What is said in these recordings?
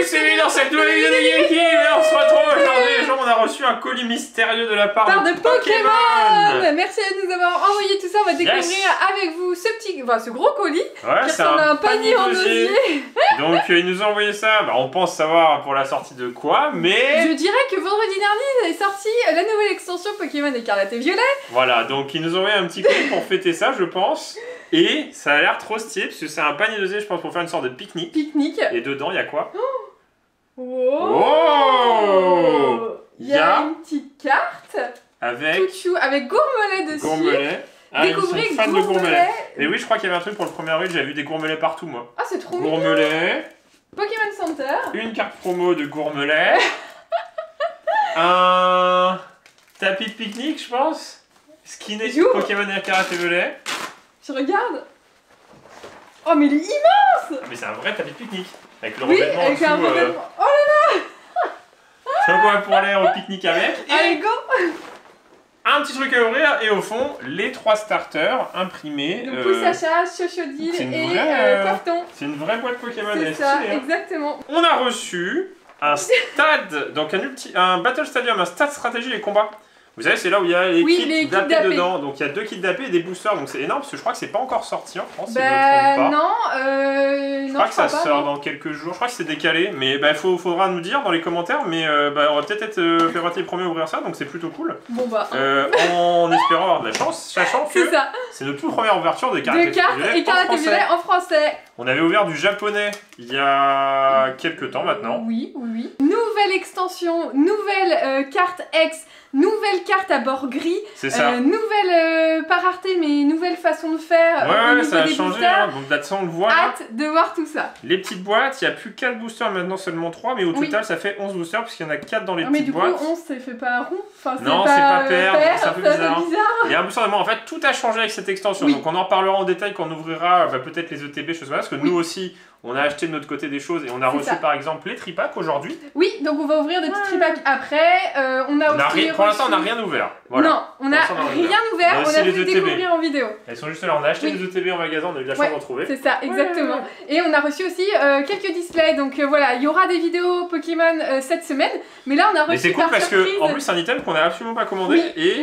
c'est dans cette nouvelle vidéo de Geeky. On se retrouve aujourd'hui, les gens, on a reçu un colis mystérieux de la part de Pokémon. Merci de nous avoir envoyé tout ça, on va découvrir avec vous ce gros colis qui ressemble à un panier en osier. Donc ils nous ont envoyé ça, on pense savoir pour la sortie de quoi, mais... Je dirais que vendredi dernier est sorti la nouvelle extension Pokémon Écarlate et Violet. Voilà, donc ils nous ont envoyé un petit colis pour fêter ça, je pense. Et ça a l'air trop stylé, parce que c'est un panier d'osier, je pense, pour faire une sorte de pique-nique. Et dedans, il y a quoi? Oh, il y a une petite carte avec Gourmelet dessus. Gourmelet. Ah, Découvrez Gourmelet. Et oui, je crois qu'il y avait un truc pour le 1er avril, j'avais vu des Gourmelets partout, moi. Ah, c'est trop Gourmelet. Pokémon Center. Une carte promo de Gourmelet. Un tapis de pique-nique, je pense. Skinné Pokémon Écarlate et Violet. Je regarde. Oh, mais il est immense! Mais c'est un vrai tapis de pique-nique. Avec le revêtement avec un revêtement. Oh là là! C'est quoi pour aller au pique-nique avec. Allez, go! Un petit truc à ouvrir et au fond, les 3 starters imprimés. Donc Poussacha, Chochodile et Porton. C'est une vraie boîte Pokémon. C'est ça, exactement. On a reçu un stade, donc un Battle Stadium, un stade stratégie et combat. Vous savez, c'est là où il y a les kits d'AP dedans. Donc il y a 2 kits d'AP et des boosters. Donc c'est énorme parce que je crois que c'est pas encore sorti en France. Bah si je me trompe pas. Non, je crois que ça sort dans quelques jours. Je crois que c'est décalé. Mais faudra nous dire dans les commentaires. Mais on va peut-être être les premiers à ouvrir ça. Donc c'est plutôt cool. Bon bah. En espérant avoir de la chance, sachant que c'est notre toute première ouverture de cartes Écarlate et Violet en français. On avait ouvert du japonais il y a quelques temps maintenant. Oui. Nouvelle extension, nouvelle carte X. Nouvelle carte à bord gris, c'est ça. Nouvelle pas rareté mais nouvelle façon de faire. Ouais, ça a changé, hein. Donc là-dessus on le voit. Hâte de voir tout ça. Les petites boîtes, il n'y a plus 4 boosters, maintenant seulement 3, mais au total ça fait 11 boosters parce qu'il y en a 4 dans les petites boîtes. Mais du coup 11 ça fait pas rond, non, c'est pas pair, c'est un peu bizarre. Il y a un booster de moi, en fait tout a changé avec cette extension, donc on en reparlera en détail quand on ouvrira peut-être les ETB, choses comme ça, parce que nous aussi on a acheté de notre côté des choses et on a reçu par exemple les tripacks aujourd'hui. Oui, donc on va ouvrir des petits tripacks après. Pour l'instant, on n'a rien ouvert. Voilà. Non, on n'a rien ouvert, on a pu découvrir en vidéo. Elles sont juste là, on a acheté des ETB en magasin, on a eu la chance d'en trouver. C'est ça, exactement. Et on a reçu aussi quelques displays, donc voilà, il y aura des vidéos Pokémon cette semaine, mais là on a reçu. Mais c'est cool parce que en plus c'est un item qu'on n'a absolument pas commandé et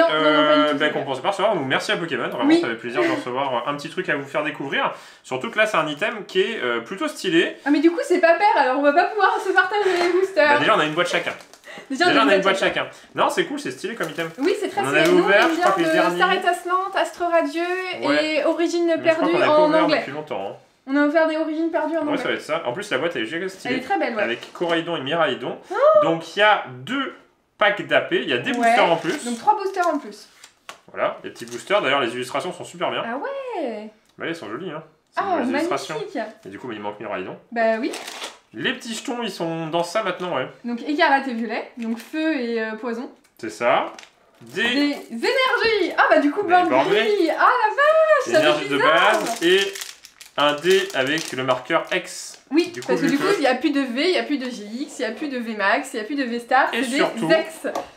qu'on pensait pas recevoir, donc merci à Pokémon, vraiment ça fait plaisir de recevoir un petit truc à vous faire découvrir. Surtout que là c'est un item qui est plutôt stylé. Ah mais du coup c'est pas pair, alors on va pas pouvoir se partager les boosters. Déjà on a une boîte chacun. Déjà on a une boîte chacun. Non, c'est cool, c'est stylé comme item. Oui, c'est très stylé. On avait ouvert, je crois que les derniers. Star Étincelante, Astre Radieux et Origine Perdue en anglais. Depuis longtemps. On a offert des Origines Perdues en anglais. Ouais, ça va être ça. En plus, la boîte elle est giga stylée. Elle est très belle, avec Coraidon et Miraidon. Donc il y a 2 packs d'AP, il y a des boosters en plus. Donc 3 boosters en plus. Voilà, les petits boosters. D'ailleurs, les illustrations sont super bien. Ah ouais. Bah, elles sont jolies, hein. Ah, magnifique. Et du coup, il manque Miraidon. Bah oui. Les petits jetons, ils sont dans ça maintenant, ouais. Donc Écarlate et Violet, donc feu et poison. C'est ça. Des énergies. Ah bah du coup, bord gris. Ah la vache. Énergie de base et un dé avec le marqueur X. Oui, parce que du coup, il n'y a plus de V, il n'y a plus de GX, il n'y a plus de VMAX, il n'y a plus de V-Star, et surtout,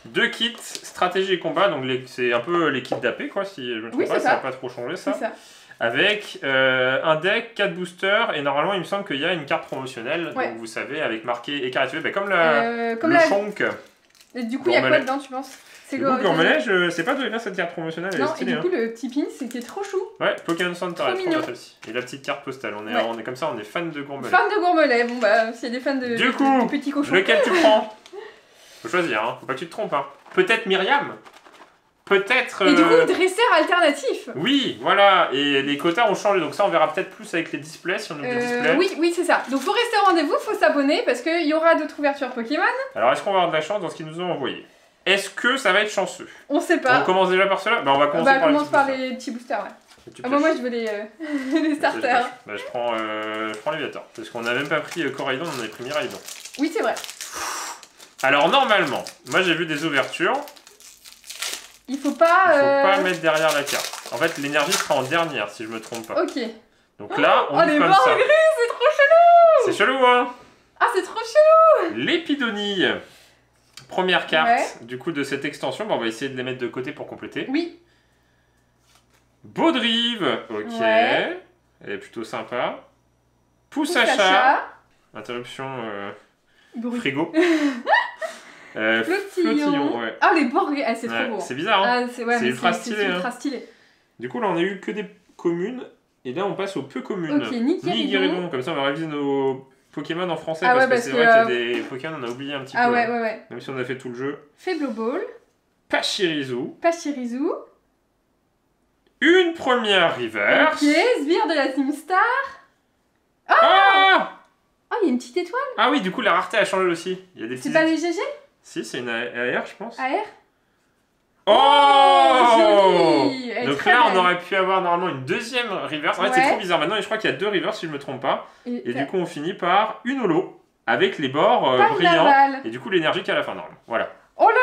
2 kits stratégie et combat, donc c'est un peu les kits d'AP, quoi, si je me trompe pas, ça n'a pas trop changé ça. Avec un deck, 4 boosters, et normalement il me semble qu'il y a une carte promotionnelle, donc vous savez, avec marqué Écarlate, comme le Shonk. Et du coup, il y a quoi dedans, tu penses? C'est le Gourmelet, je sais pas d'où vient cette carte promotionnelle, elle est stylée. Et du coup, le petit pin, c'était trop chou. Ouais, Pokémon Center, elle est trop bien celle-ci. Et la petite carte postale, on est comme ça, on est fan de Gourmelet. Fan de Gourmelet, bon bah, s'il y a des fans de petits cochons. Lequel tu prends? Faut choisir, hein, faut pas que tu te trompes. Hein. Peut-être Myriam. Peut-être. Et du coup, dresseur alternatif. Oui, voilà, et les quotas ont changé, donc ça on verra peut-être plus avec les displays si on ouvre des displays. Oui, c'est ça. Donc faut rester au rendez-vous, faut s'abonner parce qu'il y aura d'autres ouvertures Pokémon. Alors est-ce qu'on va avoir de la chance dans ce qu'ils nous ont envoyé? Est-ce que ça va être chanceux? On sait pas. On commence déjà par cela? On va commencer par les petits boosters. Moi je veux les starters. Je prends Léviator, parce qu'on n'a même pas pris Coraidon, on avait pris Miraidon. Oui, c'est vrai. Alors normalement, moi j'ai vu des ouvertures. Il faut pas mettre derrière la carte. En fait, l'énergie sera en dernière, si je me trompe pas. Ok. Donc là, on les comme bords ça. Gris, c'est trop chelou. C'est chelou, hein? Ah, c'est trop chelou. L'épidonie. Première carte, du coup, de cette extension. On va essayer de les mettre de côté pour compléter. Oui. Baudrive. Ok. Elle est plutôt sympa. Poussacha. Interruption Frigo. Flottillon. Ouais. Ah, les bords, ah, c'est trop beau. C'est bizarre, hein. C'est ultra stylé. Ultra stylé. Du coup, là, on a eu que des communes. Et là, on passe aux peu communes. Ok, Nigiridon. Comme ça, on va réviser nos Pokémon en français. Parce que c'est vrai qu'il y a des Pokémon, on a oublié un petit peu. Ouais. Même si on a fait tout le jeu. Faibloball. Pachirisu. Une première reverse. Ok, Sbire de la Team Star. Ah Oh, il y a une petite étoile. Ah oui, du coup, la rareté a changé aussi. C'est pas les GG? Si, c'est une AR, je pense. AR? Oh joli. Donc là, on aurait pu avoir normalement une deuxième reverse. En fait, c'est trop bizarre. Maintenant, je crois qu'il y a 2 reverses, si je me trompe pas. Et du coup, on finit par une holo avec les bords brillants. Et du coup, l'énergie qu'il y a à la fin, normalement. Voilà. Oh là là!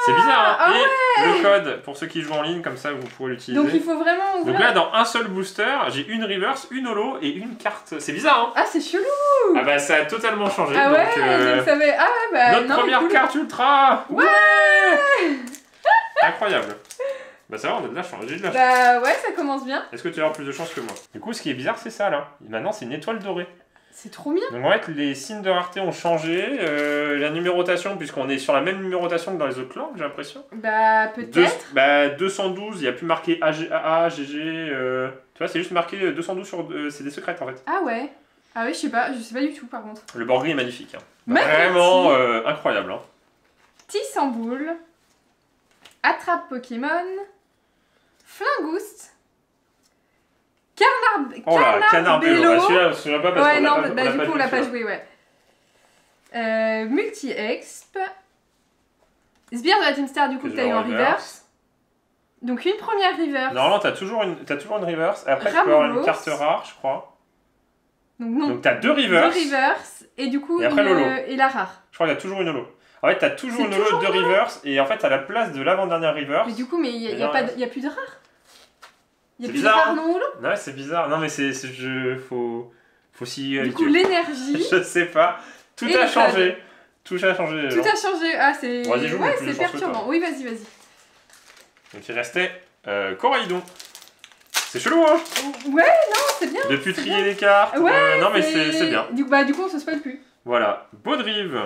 C'est bizarre, hein. Et le code, pour ceux qui jouent en ligne, comme ça, vous pourrez l'utiliser. Donc, il faut vraiment ouvrir. Donc là, dans un seul booster, j'ai une reverse, une holo et une carte. C'est bizarre, hein. Ah, c'est chelou! Ah bah, ça a totalement changé. Ah ouais, je le savais. Ah ouais, bah notre première carte ultra. Ouais. Incroyable. Bah ça va, on a de la chance, j'ai de la chance. Bah ouais, ça commence bien. Est-ce que tu vas avoir plus de chance que moi? Du coup, ce qui est bizarre, c'est ça, là. Maintenant, c'est une étoile dorée. C'est trop bien. Donc en fait, les signes de rareté ont changé. La numérotation, puisqu'on est sur la même numérotation que dans les autres langues, j'ai l'impression. Bah peut-être. 212, il n'y a plus marqué AA, GG. Tu vois, c'est juste marqué 212 sur... c'est des secrets, en fait. Ah ouais. Ah oui, je sais pas du tout, par contre. Le bord gris est magnifique. Hein. Vraiment incroyable. Hein. Tissamboule. Attrape Pokémon. Flingoust. Canarbello. Celui-là, je ne pas parce ouais, qu'on non, l'a du coup, on l'a pas joué, ouais. Multi-Exp. Sbire de la Team Star, du coup, que t'as eu en reverse. Donc, une première reverse. Normalement, t'as toujours une reverse. Après, tu peux avoir une carte rare, je crois. Donc t'as 2 reverse. 2 reverse. Et du coup, et après, et la rare. Je crois qu'il y a toujours une holo. En fait, t'as toujours une holo de reverse. Et en fait, à la place de l'avant-dernière reverse. Mais du coup, il n'y a plus de rare. Il y a plus bizarre, de rare non holo. Ouais, c'est bizarre. Non, mais faut s'y habituer. Du coup, l'énergie. Je sais pas. Tout a changé. Tout a changé. Tout a changé. Ah, c'est. Ouais, c'est perturbant. Oui, vas-y. Donc, il restait Coraidon. C'est chelou, hein? Ouais, non, c'est bien. De plus trier les cartes. Ouais, non, mais c'est bien. Du coup, on se spoil plus. Voilà. Baudrive.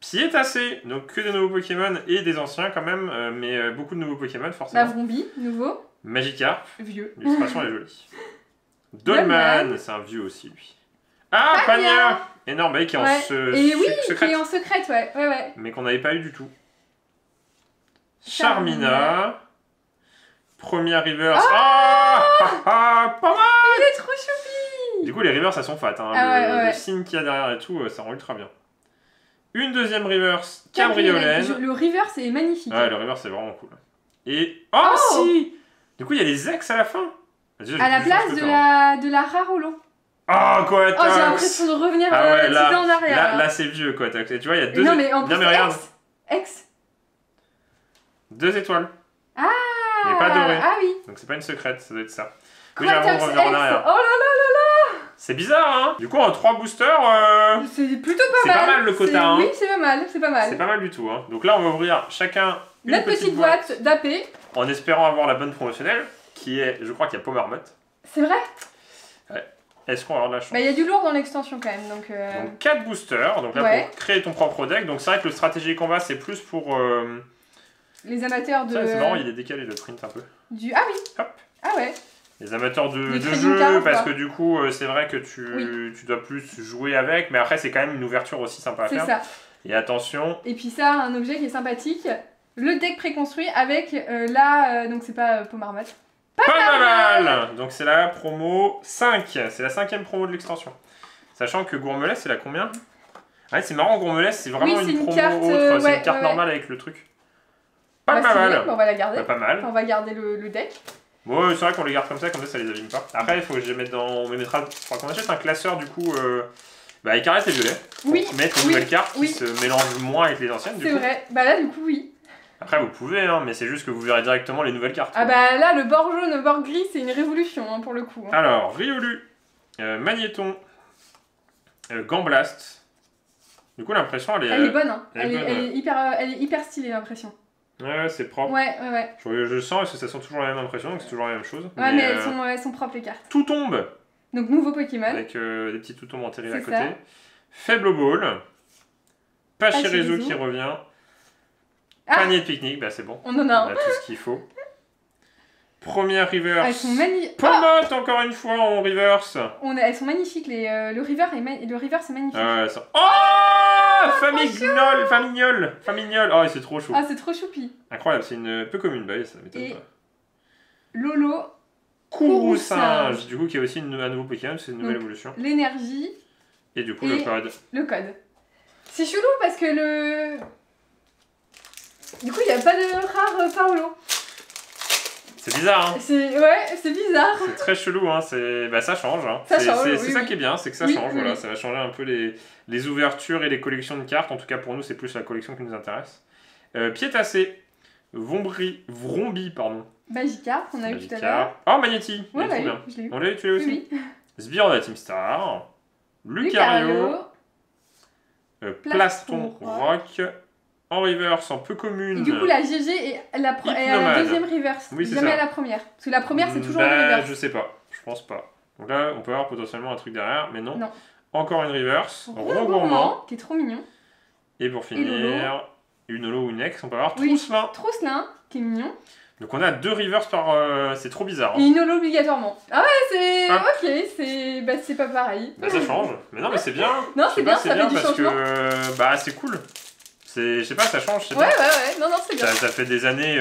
Piétassé. Donc, que des nouveaux Pokémon et des anciens quand même. Mais beaucoup de nouveaux Pokémon, forcément. Mavrombi, nouveau. Magikarp. Vieux. L'illustration est jolie. Dolman, c'est un vieux aussi, lui. Ah, Pania. Énorme, qui est en secrète. Et oui, qui est en secrète, ouais. Mais qu'on n'avait pas eu du tout. Charmina. Première reverse. Pas mal. Il est trop choupi. Du coup, les reverses, elles sont fat. Hein. Le signe qu'il y a derrière et tout, ça rend ultra bien. Une deuxième reverse. Cabriolène. Le reverse est magnifique. Ouais, le reverse, c'est vraiment cool. Et... si. Du coup, il y a les ex à la fin. À la place de la rare holo. Ah, Coatax. Oh, j'ai l'impression de revenir en arrière. Là, c'est vieux, Coatax. Et tu vois, il y a 2 non, mais en plus, regarde. Ex. 2 étoiles. Ah. Mais pas doré. Ah oui. Donc c'est pas une secrète, ça doit être ça. Coatax revenir en arrière. Oh là là. C'est bizarre, hein. Du coup, en 3 boosters... c'est plutôt pas mal. C'est pas mal le quota, hein. Oui, c'est pas mal. C'est pas mal du tout, hein. Donc là, on va ouvrir chacun une petite boîte d'AP. En espérant avoir la bonne promotionnelle, qui est, je crois qu'il y a Pomarmotte. C'est vrai? Ouais. Est-ce qu'on va avoir de la chance? Il y a du lourd dans l'extension quand même. Donc 4 boosters, donc là pour créer ton propre deck. Donc c'est vrai que le stratégie combat, c'est plus pour... les amateurs de... C'est marrant, il est décalé le print un peu. Ah oui. Hop. Ah ouais. Les amateurs de jeu, parce que du coup, c'est vrai que tu dois plus jouer avec, mais après, c'est quand même une ouverture aussi sympa à faire. C'est ça. Et attention... Et puis ça, un objet qui est sympathique, le deck préconstruit avec donc c'est pas Pomarmotte. Pas mal. Donc c'est la promo 5, c'est la 5e promo de l'extension. Sachant que Gourmelès, c'est la combien? Ah, c'est marrant, Gourmelès, c'est vraiment une promo carte, autre, c'est une carte normale avec le truc. Pas mal. On va la garder. Pas mal. On va garder le deck. Bon, c'est vrai qu'on les garde comme ça les abîme pas. Après, il faut que je les mette dans... On les mettra... Il faudra qu'on achète un classeur du coup... avec carré et violet. Pour mettre une nouvelle carte qui se mélange moins avec les anciennes. C'est vrai. Bah là, du coup, oui. Après, vous pouvez, hein, mais c'est juste que vous verrez directement les nouvelles cartes. Ah bah là, le bord jaune, le bord gris, c'est une révolution hein, pour le coup. Hein. Alors, Riolu, Magnéton, Gambblast. Du coup, l'impression, elle est bonne. Hein. Elle est hyper stylée, l'impression. Ouais, c'est propre. Ouais. Je sens parce que ça sent toujours la même impression, donc c'est toujours la même chose. Ouais, mais elles sont propres les cartes. Tout tombe. Donc nouveau Pokémon. Avec des petits tout tombes enterrés à côté. Faible Ball. Pachirisu qui revient. Panier de pique-nique, bah c'est bon. On en a un. On a tout ce qu'il faut. Première reverse. Elles sont magnifiques. Pomote encore une fois en reverse. Elles sont magnifiques. Le reverse est magnifique. Oh, Famignol. Oh, c'est trop chou. Ah, c'est trop choupi. Incroyable, c'est une peu comme une baille, ça m'étonne pas. Lolo. Courroucinge. Du coup, qui a aussi un nouveau Pokémon, c'est une nouvelle évolution. L'énergie. Et du coup, le code. Le code. C'est chelou parce que Du coup, il n'y a pas de rare Paolo. C'est bizarre, hein. C'est bizarre. C'est très chelou, hein. Ça change, hein. Ça change, c'est ça qui est bien, c'est que ça change, voilà. Ça va changer un peu les ouvertures et les collections de cartes. En tout cas, pour nous, c'est plus la collection qui nous intéresse. Piétassé. Vrombi, pardon. Magikarp, qu'on a eu tout à l'heure. Oh, Magnéti. Ouais, trop bien. Je l'ai eu. On l'a eu, tu l'as aussi. Oui. Sbire de la Team Star. Lucario. Plaston Rock. En reverse, en peu commune. Et du coup, la GG est à la deuxième reverse. Oui, c'est jamais ça. À la première. Parce que la première, c'est toujours une reverse. Je sais pas. Je pense pas. Donc là, on peut avoir potentiellement un truc derrière, mais non. Non. Encore une reverse. Rongourmand, qui est trop mignon. Et pour finir, une holo ou une ex, on peut avoir Trousselin, qui est mignon. Donc on a 2 reverse par... c'est trop bizarre. Hein. Et une holo obligatoirement. Ah ouais, ok, c'est pas pareil. Bah ça change. Mais non, mais c'est bien. Non, c'est bien, ça fait du parce changement. Que c'est cool. Je sais pas, ça change. Ouais, non, c'est bien. Ça fait des années,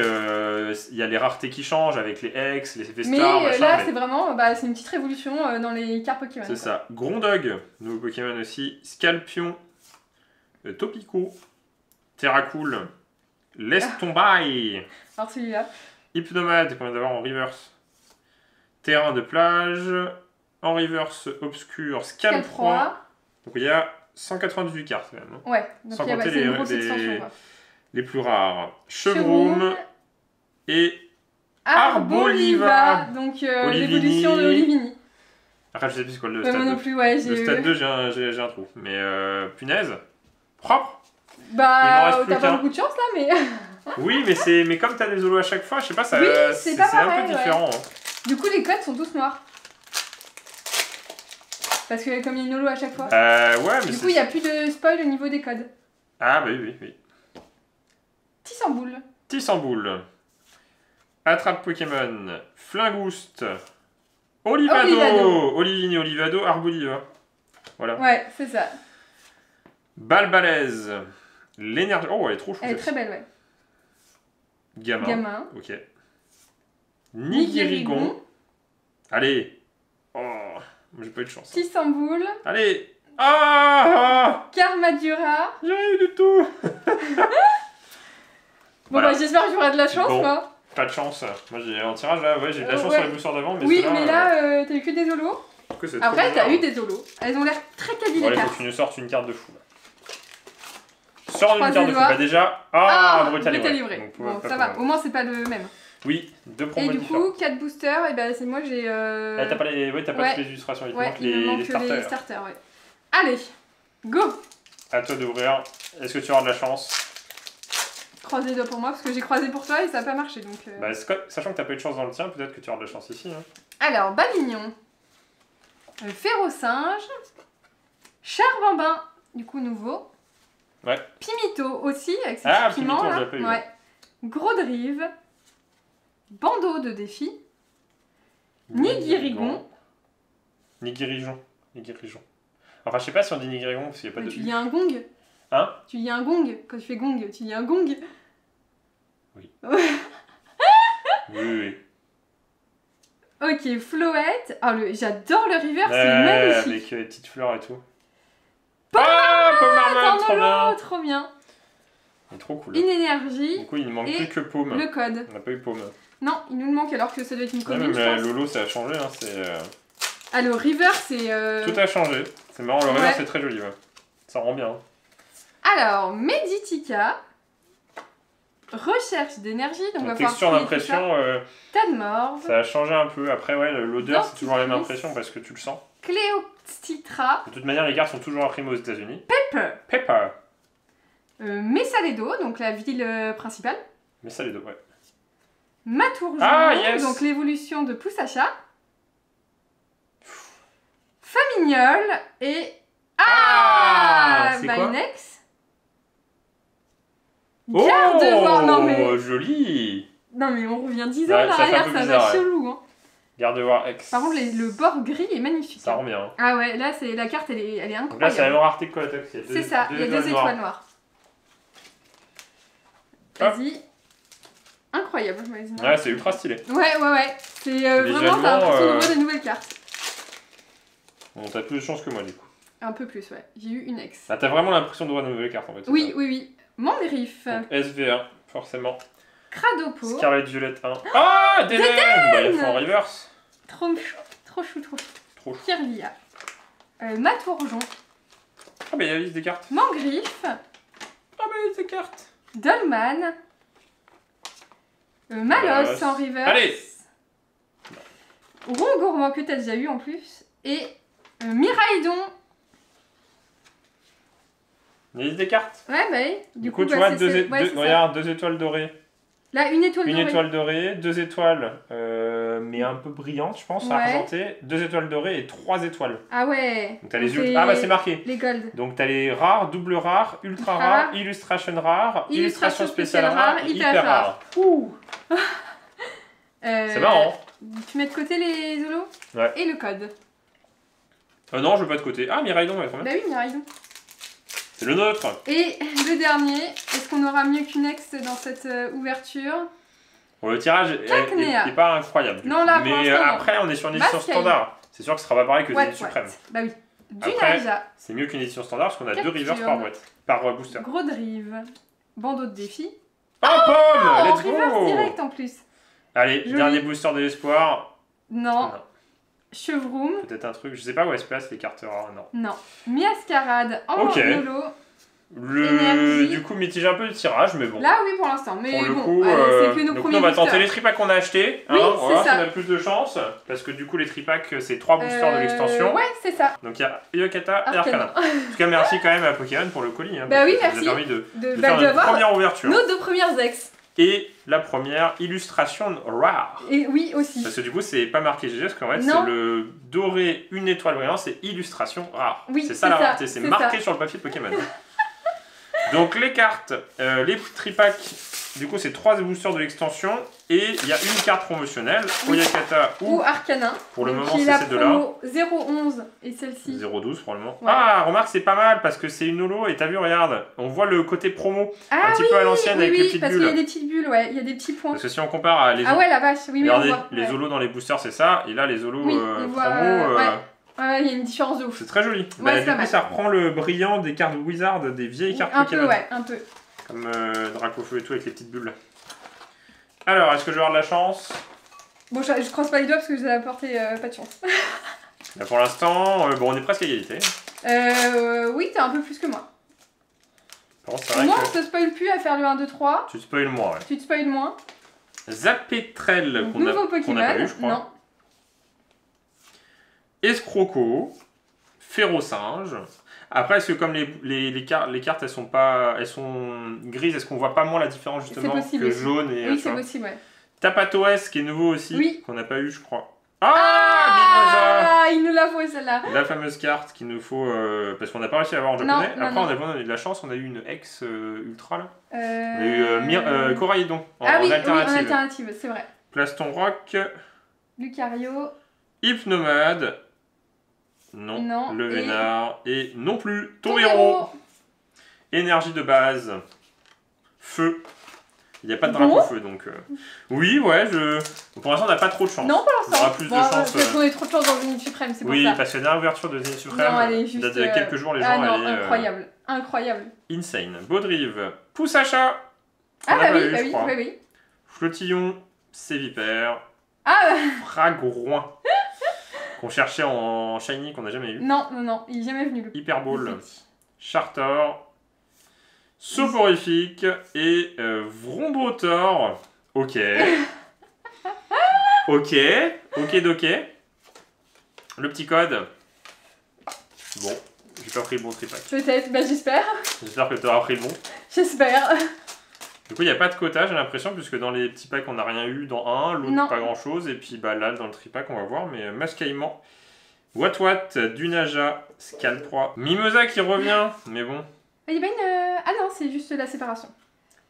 il y a les raretés qui changent avec les ex, les F-Stars, mais là, c'est vraiment c'est une petite révolution dans les cartes Pokémon. C'est ça. Grondog, nouveau Pokémon aussi. Scalpion, Topico, Terracool, Laisse tomber. Alors celui-là. Hypnomade, qu'on vient d'avoir en reverse. Terrain de plage, en reverse obscur, Scalproie. Donc il y a 198 cartes quand même. Hein. Ouais, donc sans compter une grosse extension. Les plus rares. Chevroom et Arboliva. Donc l'évolution de Olivini. Après, je sais plus c'est quoi le stade 2. Moi non plus, ouais. Le stade 2, j'ai un trou. Mais punaise, propre. T'as pas beaucoup de chance là, mais. Oui, mais comme t'as des holos à chaque fois, je sais pas, c'est un peu différent. Ouais. Hein. Du coup, les codes sont tous noirs. Parce que comme il y a une holo à chaque fois. Ouais, mais du coup, il n'y a plus de spoil au niveau des codes. Ah, bah oui. Tissamboule. Attrape Pokémon. Flingouste. Olivini, Olivado, Arboliva. Voilà. Ouais, c'est ça. Balbalaise. L'énergie. Oh, elle est trop chouette. Elle est très belle, ouais. Gamin. Ok. Nigirigon. Allez. Oh, j'ai pas eu de chance. Tissamboule. Allez. Karmadura. J'ai rien eu du tout. Voilà. J'espère que j'aurai de la chance, moi. Pas de chance. Moi, j'ai un tirage là. Ouais, j'ai eu de la chance sur les boosters d'avant. Oui, mais là, t'as eu que des holos. Après, t'as eu des holos. Elles ont l'air très quali les cartes. Il faut que tu nous sortes une carte de fou. Sors une carte de fou. Bah déjà, brutal livré. Bon, ça va. Au moins, c'est pas le même. Oui, 2 promos différents. Et du coup, 4 boosters, et ben c'est moi j'ai. T'as pas toutes les illustrations, il manque les starters. Ouais. Allez, go. À toi d'ouvrir. Est-ce que tu auras de la chance? Croise les doigts pour moi, parce que j'ai croisé pour toi et ça n'a pas marché. Donc, sachant que t'as pas eu de chance dans le tien, peut-être que tu auras de la chance ici. Hein. Alors, Babignon. Ferrosinge. Charbambin, du coup nouveau. Ouais. Pimito aussi, avec ses petits piments là. Ouais. Gros Drive. Bandeau de défi. Nigirigon. Nigirigon. Enfin, je sais pas si on dit Nigirigon parce qu'il n'y a pas de. Tu dis un gong. Hein? Tu dis un gong. Quand tu fais gong, tu dis un gong. Oui. Oui. Ok, Floette. J'adore le river, c'est magnifique. Avec petites fleurs et tout. Pomarman, trop bien. Il est trop cool. Une énergie. Du coup, il ne manque plus que Paume. Le code. On n'a pas eu Paume. Non, il nous le manque alors que ça doit être une commune. Mais Lolo, ça a changé. Hein, le river, c'est. Tout a changé. C'est marrant, le river, c'est très joli. Ouais. Ça rend bien. Hein. Alors, Meditica. Recherche d'énergie. Donc, on va texture d'impression. Tadmorve. Ça a changé un peu. Après, l'odeur, c'est toujours la même impression parce que tu le sens. Cléopstitra. De toute manière, les cartes sont toujours imprimées aux États-Unis. Pepper. Messaledo, donc la ville principale. Messaledo, ouais. Maturgeon, yes. Donc l'évolution de Poussacha. Famignol et... C'est Minex. Gardevoir, non mais... joli. Non mais on revient 10 ans en arrière, ça va chelou. Hein. Gardevoir X. Par contre, le bord gris est magnifique. Ça rend bien. Hein. Ah ouais, là, la carte, elle est incroyable. Donc là, c'est la même rareté que Coatox. C'est ça, il y a 2 étoiles noires. Vas-y. Incroyable. Ouais, c'est ultra stylé. Ouais. C'est vraiment, t'as l'impression de voir des nouvelles cartes. Bon, t'as plus de chance que moi, du coup. Un peu plus, ouais. J'ai eu une X. Ah, t'as vraiment l'impression de voir des nouvelles cartes, en fait. Oui. Mandriff. SV1, forcément. Cradopo. Scarlet Violet 1. Ah, Dédenne. Bah, il faut en reverse. Trop chou. Kirlia. Matourjon. Ah, bah, il y a la liste des cartes. Mangriff. Ah, bah, il y a la liste des cartes. Dolman. Malos en reverse. Allez. Rongourmand que t'as déjà eu en plus. Et Miraidon. La liste des cartes. Ouais, bah oui. Du coup, tu vois, regarde, 2 étoiles dorées. Là, une étoile dorée. Une étoile dorée, 2 étoiles, mais un peu brillantes, je pense, argentées. 2 étoiles dorées et 3 étoiles. Ah ouais. Donc t'as les ultra... Ah bah c'est marqué. Les gold. Donc t'as les rares, double rare, ultra rare, illustration rare, illustration spéciale rare, hyper rare. Ouh. C'est marrant. Tu mets de côté les holos. Ouais. Et le code. Non, je veux pas de côté. Ah, Miraidon, ouais, bah oui, Miraidon. C'est le nôtre. Et le dernier, est-ce qu'on aura mieux qu'une ex dans cette ouverture? Bon, le tirage est pas incroyable. Non, là, mais après, on est sur une édition standard. C'est sûr que ce sera pas pareil que Zénith Suprême. Bah oui. Dunaja. C'est mieux qu'une édition standard parce qu'on a 2 reverse par booster. Gros drive. Bandeau de défi. Oh, pomme. Let's go. Reverse direct en plus. Allez, dernier booster de l'espoir. Non. Chevroom. Peut-être un truc, je sais pas où elles se placent les cartes rares, non. Non. Miascarade en holo. Du coup, mitigé un peu le tirage, mais bon. Là, oui, pour l'instant. Mais pour le bon, coup, c'est que nos donc premiers on va boosters. tenter les tripacks qu'on a achetés. Oui, hein, c'est ça. On a plus de chance. Parce que du coup, les tripacks, c'est 3 boosters de l'extension. Ouais, c'est ça. Donc il y a Yokata et Arcana. En tout cas, merci quand même à Pokémon pour le colis. Hein, bah oui, merci. Ça nous a permis de faire une première ouverture. Nos 2 premières ex. Et la première illustration rare. Et oui, aussi. Parce que du coup, c'est pas marqué GG, parce qu'en fait, c'est le doré, une étoile brillante, c'est illustration rare. Oui, c'est ça la rareté, c'est marqué sur le papier de Pokémon. Donc les cartes, les tripacks, du coup, c'est 3 boosters de l'extension. Et il y a une carte promotionnelle, Oyakata ou Arcana. Pour le moment, c'est ces deux-là. 011 et celle-ci. 012 probablement. Ouais. Ah, remarque, c'est pas mal parce que c'est une holo et t'as vu, regarde, on voit le côté promo un petit peu à l'ancienne avec les petites bulles. parce qu'il y a des petites bulles, ouais, il y a des petits points. Parce que si on compare à les ah ouais, la vache, oui, mais regardez, on voit. Les holos dans les boosters, c'est ça, et là, les holos promo. Ouais, il y a une différence de ouf. C'est très joli. Ouais, du coup, ça reprend le brillant des cartes Wizard, des vieilles cartes Pokémon. Un peu, ouais, un peu. Comme Dracofeu et tout avec les petites bulles. Alors, est-ce que je vais avoir de la chance? Bon, je croise pas les doigts parce que je vous ai apporté pas de chance. Là, pour l'instant, bon, on est presque à égalité. Oui, t'es un peu plus que moi. Bon, moi, on te spoil plus à faire le 1, 2, 3. Tu te spoil moins, ouais. Tu te spoil moins. Zapetrel, qu'on n'a pas eu, je crois. Non. Escroco, Férocinge. Après, est-ce que comme les cartes elles sont grises, est-ce qu'on voit pas moins la différence justement que jaune et oui, c'est possible, ouais. Tapatoes qui est nouveau aussi, qu'on n'a pas eu, je crois. Ah, il nous l'a fait celle-là. La fameuse carte qu'il nous faut parce qu'on n'a pas réussi à avoir en japonais. Après, on a eu de la chance, on a eu une ex ultra là. On a eu Coraidon en alternative. Oui, en alternative, c'est vrai. Plaston Rock. Lucario. Hypnomade. Non. Le Vénard. Et non plus Torero. Énergie de base. Feu. Il n'y a pas de drapeau feu donc. Oui, ouais, pour l'instant on n'a pas trop de chance. Non, pour l'instant. On aura plus de chance. Parce qu'on a trop de chance dans Zénith Suprême, c'est pour ça. Oui, parce que la dernière ouverture de Zénith Suprême, il date de quelques jours, les gens allaient. Incroyable, incroyable. Insane. Baudrive. Poussacha. Ah bah oui. Flottillon. Sévipère. Ah Fragouin. Qu'on cherchait en shiny qu'on n'a jamais eu. Non, il est jamais venu. Hyperball, Chartor, Soporifique et Vrombotor. Ok. Ok. Le petit code. Bon, j'ai pas pris le bon tripack. Peut-être, bah j'espère. J'espère que tu auras pris le bon. J'espère. Du coup, il n'y a pas de quota, j'ai l'impression, puisque dans les petits packs, on n'a rien eu dans un, l'autre, pas grand-chose. Et puis bah, là, dans le tripack, on va voir. Mais Mascaïman, Wat, Dunaja, Scalproie, Mimosa qui revient. Mais bon. Il y a pas une... Ah non, c'est juste la séparation.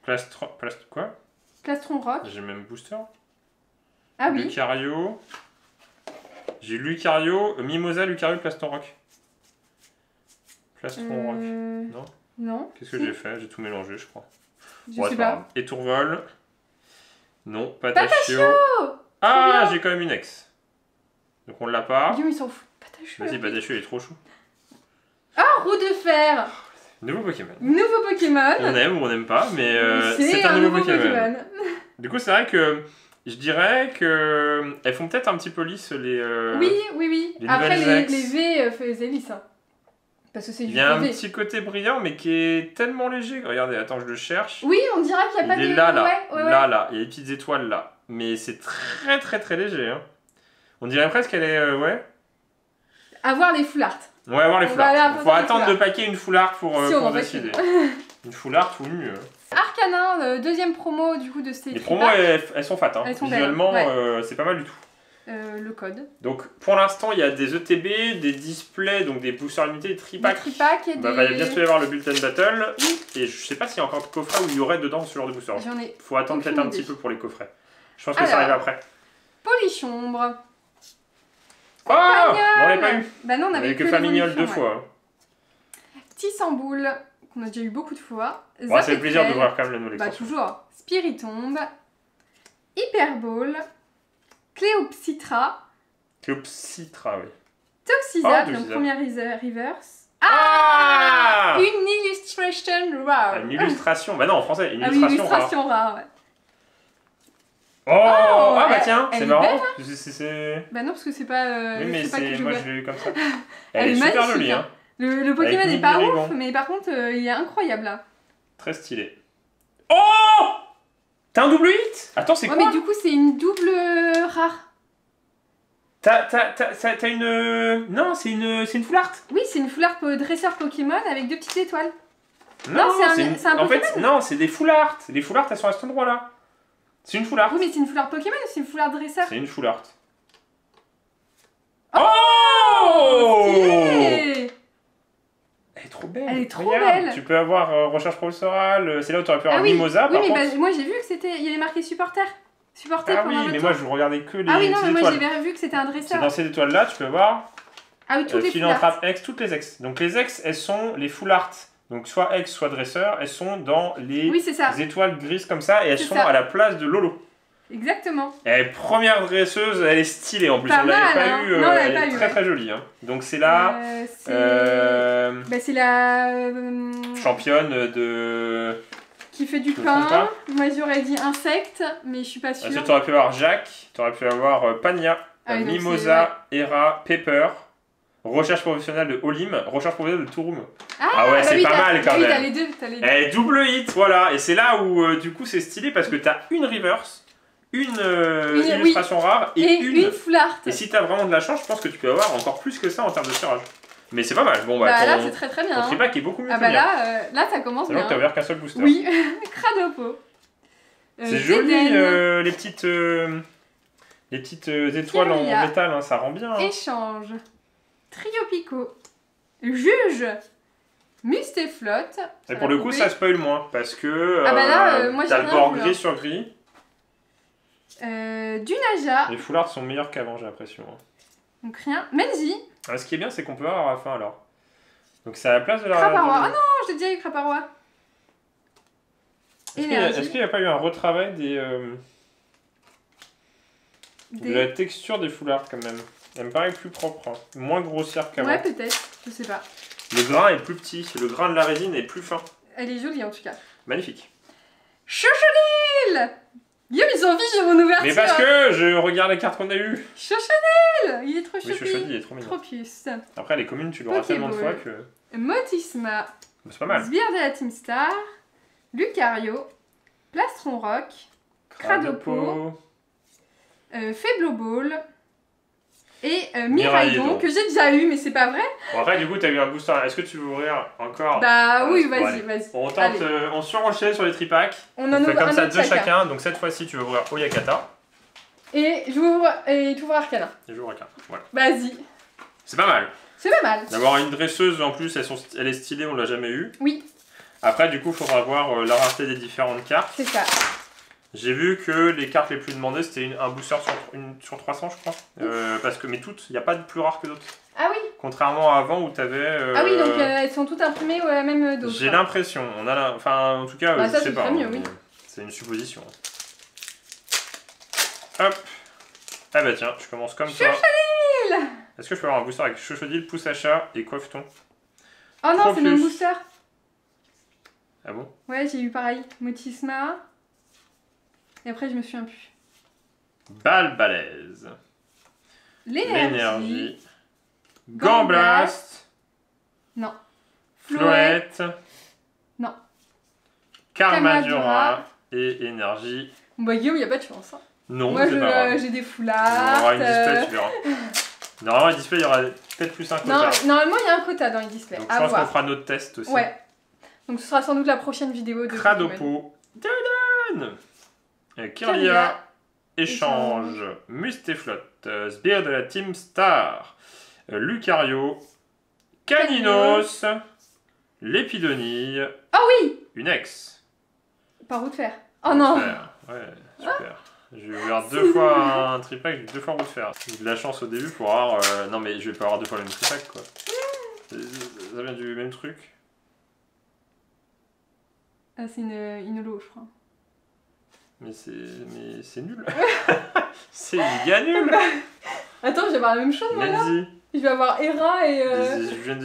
Quoi? Plastron Rock. J'ai même booster. Ah oui. Lucario. J'ai Lucario, Mimosa, Lucario, Plastron Rock. Plastron Rock. Non? Non. Qu'est-ce que j'ai fait? J'ai tout mélangé, je crois. Je sais pas. Étourvol. Non, Patachio. Ah, j'ai quand même une ex. Donc on l'a pas. Guillaume, il s'en fout. Patachio. Vas-y, Patachio, il est trop chou. Ah, Roue de Fer. Nouveau Pokémon. Nouveau Pokémon. On aime ou on n'aime pas, mais c'est un nouveau Pokémon. Du coup, c'est vrai que je dirais que elles font peut-être un petit peu lisse les. Oui. Après, les V faisaient lisse. Hein. Parce que c'est juste. Il y a un petit côté brillant, mais qui est tellement léger. Regardez, attends, je le cherche. Oui, on dirait qu'il n'y a pas de. Il est là. Là. Il y a des petites étoiles là. Mais c'est très léger. Hein. On dirait presque qu'elle est. Ouais. Avoir les full art. Ouais, avoir les full art. Il faut attendre de paquer une full art pour décider. Une full art ou mieux. Arcanin, deuxième promo du coup de ces. Les promos, elles sont fat. Hein. Visuellement, c'est pas mal du tout. Le code. Donc pour l'instant, il y a des ETB, des displays, donc des boosters limités, des tripacks. Des tripacks et il va bientôt y avoir le Bulletin Battle. Oui. Et je sais pas s'il y a encore de coffrets où il y aurait dedans ce genre de booster. Faut attendre peut-être un petit peu pour les coffrets. Je pense que ça arrive après. Polichombre. Oh, on l'avait pas eu. Bah non, on avait que Famignol 2 fois. Tissamboule, qu'on a déjà eu beaucoup de fois. Ouais, ça fait plaisir de voir quand même la nouvelle extension. Bah toujours. Spiritombe. Hyperball. Cléopsitra. Cléopsitra, oui. Toxizap, donc première reverse. Ah, une illustration rare. Une illustration, bah non en français, une illustration rare. Ouais. Oh, bah tiens, c'est marrant. Belle, hein. Bah non, parce que c'est pas. Oui, mais moi je l'ai eu comme ça. Elle est super jolie, hein. Le Pokémon n'est pas ouf, mais par contre, il est incroyable là. Très stylé. Oh! T'as un double hit? Attends, c'est quoi? Mais du coup, c'est une double rare. T'as une. Non, c'est une full art. Oui, c'est une full art dresseur Pokémon avec 2 petites étoiles. Non, c'est un Pokémon. En fait, non, c'est des full art. Les full art, elles sont à cet endroit là. C'est une full art. Oui, mais c'est une full art Pokémon ou c'est une full art dresseur? C'est une full art. Oh! Stylé! Elle est trop belle. Elle est trop belle. Tu peux avoir recherche professorale. C'est là où tu aurais pu avoir Mimosa. Oui, mais moi j'ai vu que c'était. Il y avait marqué supporter. Supporter pour oui, mais moi je regardais que les. Ah oui, non, mais moi j'avais vu que c'était un dresseur. C'est dans ces étoiles là, tu peux voir. Ah oui, toutes les full art. Ex, toutes les ex. Donc les ex, elles sont les full art. Donc soit ex, soit dresseur, elles sont dans les étoiles grises comme ça et elles sont à la place de Lolo. Exactement. Et première dresseuse, elle est stylée en plus. Pas on l'avait pas hein. eu. Non, elle est très très jolie. Hein. Donc c'est là. C'est la. Championne de. Qui fait du pain. Moi j'aurais dit insecte, mais je suis pas sûre. Ensuite, tu aurais pu avoir Jacques, tu aurais pu avoir Pania, Mimosa, Hera, Pepper. Recherche professionnelle de Olim, recherche professionnelle de Touroum. Ah ouais, c'est pas mal quand même. T'as les deux. Eh, double hit, voilà. Et c'est là où du coup c'est stylé parce que t'as une reverse, une illustration rare et une full art. Et si t'as vraiment de la chance, je pense que tu peux avoir encore plus que ça en termes de tirage. Mais c'est pas mal. Bon, bah là c'est très bien. Ton tripack est beaucoup mieux. Ah bah là ça commence bien. Alors que t'as ouvert qu'un seul booster. Oui, Cradopo. C'est joli les petites étoiles en métal, hein, ça rend bien. Hein. Échange. Trio Pico. Juge. Mustéflotte. Et pour le coup, ça spoil moins parce que moi t'as le bord gris sur gris. Dunaja. Les full art sont meilleurs qu'avant, j'ai l'impression. Donc rien. Menzi. Ce qui est bien, c'est qu'on peut avoir à la fin alors. Donc c'est à la place de la. Craparois. Ah non, je t'ai déjà eu Craparois. Est-ce qu'il n'y a pas eu un retravail de la texture des full art quand même? Elle me paraît plus propre, hein. Moins grossière qu'avant. Ouais, peut-être, je sais pas. Le grain est plus petit, le grain de la résine est plus fin. Elle est jolie en tout cas. Magnifique. Chochonil! Guillaume, ils ont envie sur mon ouverture. Mais parce que je regarde les cartes qu'on a eues. Chochonil! Il est trop choupi. Oui, Chochonil, il est trop mignon. Trop puce. Après, les communes, tu l'auras tellement de fois que... Motisma. C'est pas mal. Sbire de la Team Star. Lucario. Plastron Rock. Cradopo. Faible Ball. Et Miraidon, que j'ai déjà eu, mais c'est pas vrai. Bon, après, du coup, t'as eu un booster. Est-ce que tu veux ouvrir encore? Bah oui, vas-y. On tente, on surenchère sur les tripacks. On en fait ouvre comme ça, un deux chacun. Donc cette fois-ci, tu veux ouvrir Oyakata. Et j'ouvre et tu ouvres Arcana. Et j'ouvre Arcana, voilà. Vas-y. C'est pas mal. C'est pas mal. D'avoir une dresseuse en plus, elle est stylée, on l'a jamais eu. Oui. Après, du coup, il faudra voir la rareté des différentes cartes. C'est ça. J'ai vu que les cartes les plus demandées, c'était un booster sur 300, je crois. Mais toutes, il n'y a pas de plus rare que d'autres. Ah oui. Contrairement à avant où tu avais... Ah oui, donc elles sont toutes imprimées à la même dose. J'ai l'impression. Enfin, en tout cas, bah, je sais pas. Mieux, oui. C'est une supposition. Hop. Ah bah tiens, je commence comme ça. Chochodil. Est-ce que je peux avoir un booster avec Chochodil, pouce à chat et coiffe-ton? Oh non, c'est le même booster. Ah bon? Ouais, j'ai eu pareil. Motisma. Et après, je me souviens plus. Balle balèze. L'énergie. Gamblaste. Non. Floette. Non. Karmadura. Et énergie. Bah Guillaume, il n'y a pas de chance. Hein. Non, moi j'ai des foulards. Il y aura une display, tu verras. Normalement, les displays, il y aura peut-être plus un quota. Non, normalement, il y a un quota dans les displays. Donc, je pense qu'on fera notre test aussi. Ouais. Donc ce sera sans doute la prochaine vidéo de Cradopo. Dodon. Kirlia. Échange. Mustéflotte. Sbire de la Team Star. Lucario. Caninos. L'Épidonille. Oh oui. Une ex. Par roue de fer. Oh non. Ouais, super. J'ai ouvert 2 fois un tripack, j'ai 2 fois roue de fer. J'ai eu de la chance au début pour avoir... Non mais je vais pas avoir 2 fois le même tripack quoi. Ça vient du même truc. Ah c'est une holo je crois. Mais c'est nul. C'est méga nul. Attends, je vais avoir la même chose moi là. Je vais avoir Hera et...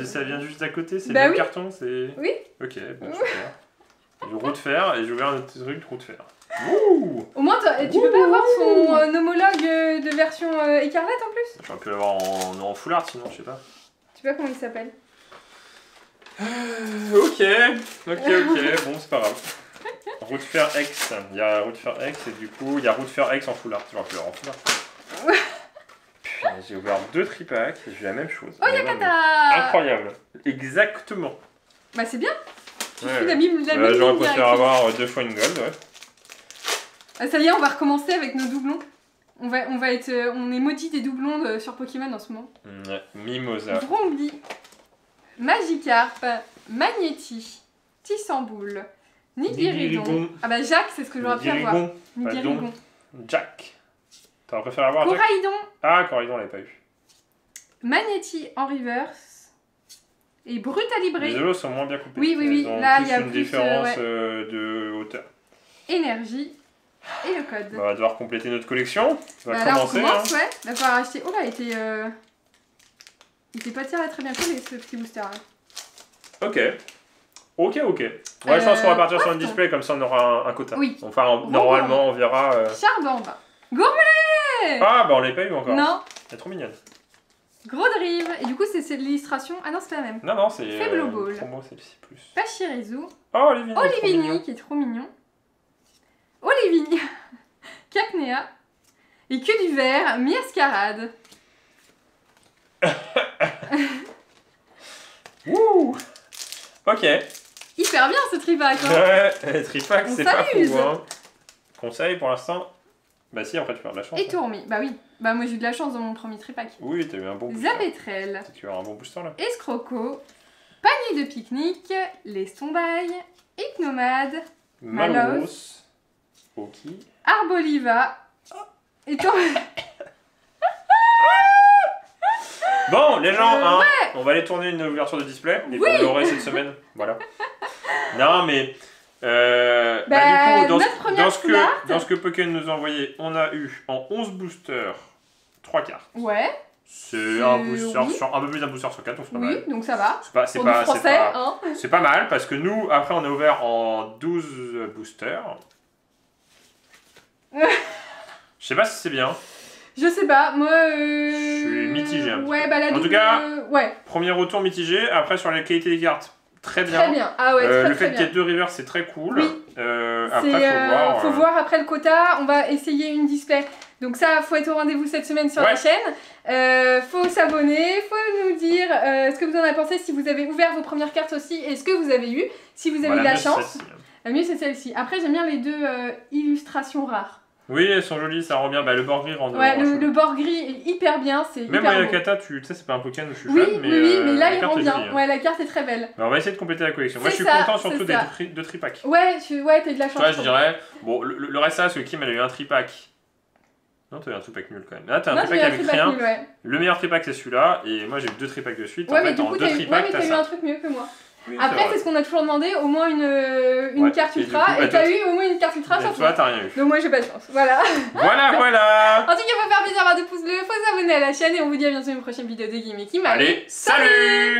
Ça vient juste à côté, c'est le même carton, c'est... Oui. Ok, bon, super. J'ai roue de fer et j'ai ouvert un autre truc roue de fer. Ouh. Au moins, tu peux pas avoir son homologue de version écarlate en plus? J'aurais pu l'avoir en foulard sinon, je sais pas. Tu sais pas comment il s'appelle? Ok, bon c'est pas grave. Roue de fer X, il y a roue de fer X et du coup il y a roue de fer X en foulard. J'aurais pu l'avoir en foulard. Putain, j'ai ouvert 2 tripacks et j'ai la même chose. Oh Yakata. Incroyable, exactement. Bah c'est bien. Tu suis la même j'aurais préféré avoir 2 fois une gold, ouais. Ah, ça y est, on va recommencer avec nos doublons. On est maudit des doublons sur Pokémon en ce moment. Mimosa. Vrombli, Magikarp, Magnéti, Tissamboule, Nidiridon. Ah bah Jacques, c'est ce que j'aurais pu avoir. Nidiridon. Jack. T'aurais préféré avoir Jack? Coraidon. Ah, Coraidon, on l'avait pas eu. Magnéti en reverse. Et Brutalibré. Les holos sont moins bien coupés. Oui. Là, il y a une différence de hauteur. Énergie. Et le code. On va devoir compléter notre collection. On va commencer. On commence, ouais. Il va falloir acheter. Oh là, il était pas tiré très bien cool ce petit booster là. Ok. Ouais, je pense qu'on va partir sur un display, comme ça on aura un quota. Oui. Enfin, normalement, on verra. Charbamba. Gourmet. Ah, bah on l'a pas eu encore. Non. Elle est trop mignonne. Gros Drive. Et du coup, c'est l'illustration. Ah non, c'est pas la même. Non, c'est. Faibloball. Promo, celle-ci plus. Pachirisu. Oh, Olivini qui est trop mignon. Olivini. Cacnea. Et que du vert, Miascarade. Wouh. Ok. Hyper bien ce tripack. Hein. Ouais, tripack, c'est pas fou. Hein. Conseil pour l'instant. Bah si, après tu peux avoir de la chance. Et Tourmi, bah oui. Bah moi j'ai eu de la chance dans mon premier tripack. Oui, t'as eu un bon booster. Zabetrel. Tu as un bon booster là. Escroco. Panier de pique-nique. Lestombaille. Hypnomade. Malos. Ok. Arboliva. Et Tourmi. Bon, les gens, on va aller tourner une ouverture de display. Et vous l'aurez cette semaine. Voilà. Non, mais. Du coup, dans ce que Pokémon nous a envoyé, on a eu en 11 boosters 3 cartes. Ouais. C'est un booster sur un peu plus d'un booster sur 4, donc c'est pas mal. Oui, donc ça va. C'est pas mal parce que nous, après, on a ouvert en 12 boosters. Je sais pas si c'est bien. Je sais pas, moi je suis mitigé un peu. Ouais, bah en tout cas, ouais. Premier retour mitigé. Après, sur la qualité des cartes, très bien. Très bien. Ah ouais, le fait qu'il y ait 2 rivers, c'est très cool. Oui. Après, faut voir après le quota. On va essayer une display. Donc ça, faut être au rendez-vous cette semaine sur la chaîne. Faut s'abonner, faut nous dire ce que vous en avez pensé, si vous avez ouvert vos premières cartes aussi, et ce que vous avez eu, si vous avez eu de la chance. La mieux, c'est celle-ci. Après, j'aime bien les 2 illustrations rares. Oui, elles sont jolies, ça rend bien. Bah, le bord gris rend ouais, le bord gris est hyper bien, c'est hyper beau. Même Ayakata, tu sais, c'est pas un Pokémon où je suis fan, mais, mais là il rend bien. Jolie, hein. Ouais, la carte est très belle. Bah, on va essayer de compléter la collection. Moi, je suis content surtout de tripack. Ouais, t'as de la chance. Toi, je dirais, bon, le reste, parce que Kim, elle a eu un tripack. Non, t'as eu un tripack nul quand même. Là, t'as un tripack avec rien. Nul, ouais. Le meilleur tripack, c'est celui-là, et moi, j'ai eu 2 tripacks de suite. Ouais, en mais fait, du coup, t'as eu un truc mieux que moi. Oui, après, c'est ce qu'on a toujours demandé, au moins une carte ultra, et t'as eu au moins une carte ultra sur toi. T'as rien eu. Donc moi j'ai pas de chance, voilà. Voilà. En tout cas, faut faire plaisir, avoir de pouces bleus, faut s'abonner à la chaîne, et on vous dit à bientôt dans une prochaine vidéo de Guim et Kim. Allez, salut.